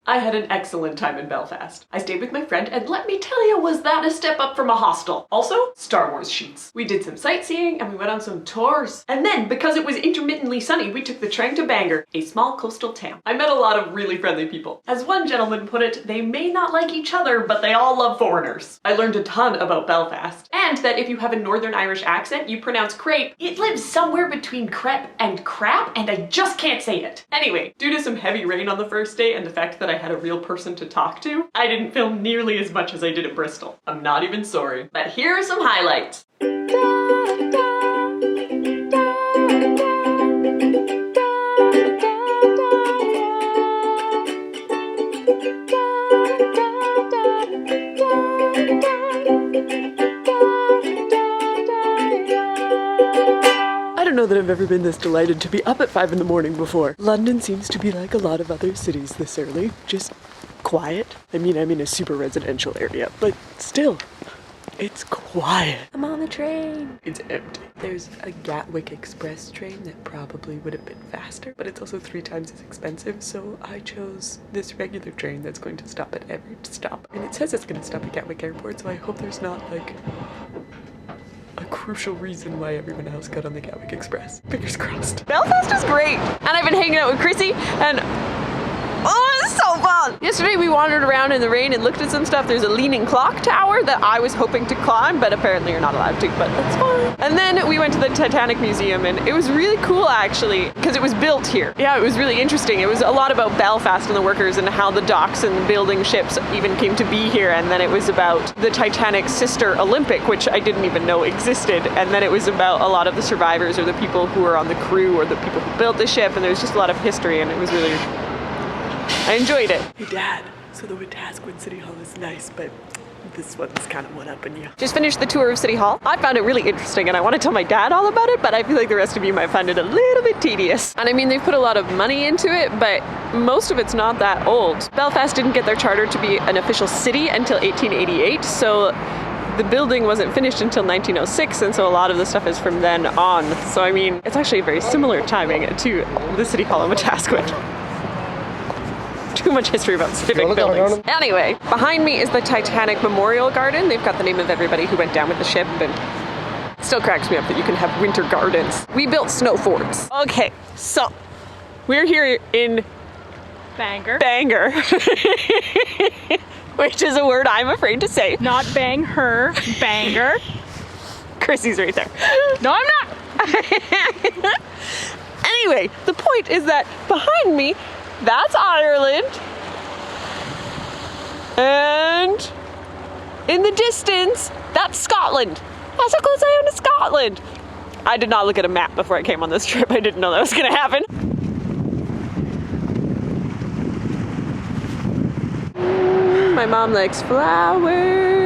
I had an excellent time in Belfast. I stayed with my friend, and let me tell you, was that a step up from a hostel. Also, Star Wars sheets. We did some sightseeing, and we went on some tours. And then, because it was intermittently sunny, we took the train to Bangor, a small coastal town. I met a lot of really friendly people. As one gentleman put it, they may not like each other, but they all love foreigners. I learned a ton about Belfast, and that if you have a Northern Irish accent, you pronounce crepe. It lives somewhere between crepe and crap, and I just can't say it. Anyway, due to some heavy rain on the first day and the fact that I had a real person to talk to, I didn't film nearly as much as I did in Bristol. I'm not even sorry. But here are some highlights. I don't know that I've ever been this delighted to be up at 5 in the morning before. London seems to be like a lot of other cities this early, just quiet. I mean, I'm in a super residential area, but still, it's quiet. I'm on the train. It's empty. There's a Gatwick Express train that probably would have been faster, but it's also 3 times as expensive, so I chose this regular train that's going to stop at every stop. And it says it's going to stop at Gatwick Airport, so I hope there's not like a crucial reason why everyone else got on the Gatwick Express. Fingers crossed. Belfast is great! And I've been hanging out with Chrissy, and oh, it's so fun! Yesterday we wandered around in the rain and looked at some stuff. There's a leaning clock tower that I was hoping to climb, but apparently you're not allowed to, but that's fine. And then we went to the Titanic Museum, and it was really cool actually, because it was built here. Yeah, it was really interesting. It was a lot about Belfast and the workers and how the docks and building ships even came to be here, and then it was about the Titanic's sister Olympic, which I didn't even know existed, and then it was about a lot of the survivors or the people who were on the crew or the people who built the ship, and there was just a lot of history, and it was really, I enjoyed it. Hey Dad, so the Wetaskiwin City Hall is nice, but this one's kind of one-upping you. Just finished the tour of City Hall. I found it really interesting and I want to tell my dad all about it, but I feel like the rest of you might find it a little bit tedious. And I mean, they've put a lot of money into it, but most of it's not that old. Belfast didn't get their charter to be an official city until 1888, so the building wasn't finished until 1906, and so a lot of the stuff is from then on. So I mean, it's actually a very similar timing to the City Hall in Wetaskiwin. Too much history about civic buildings. Anyway, behind me is the Titanic Memorial Garden. They've got the name of everybody who went down with the ship, and it still cracks me up that you can have winter gardens. We built snow forts. Okay, so we're here in Bangor. Bangor. Which is a word I'm afraid to say. Not bang her, Bangor. Chrissy's right there. No, I'm not. Anyway, the point is that behind me, that's Ireland, and in the distance, that's Scotland. That's how close I am to Scotland. I did not look at a map before I came on this trip. I didn't know that was gonna happen. My mom likes flowers.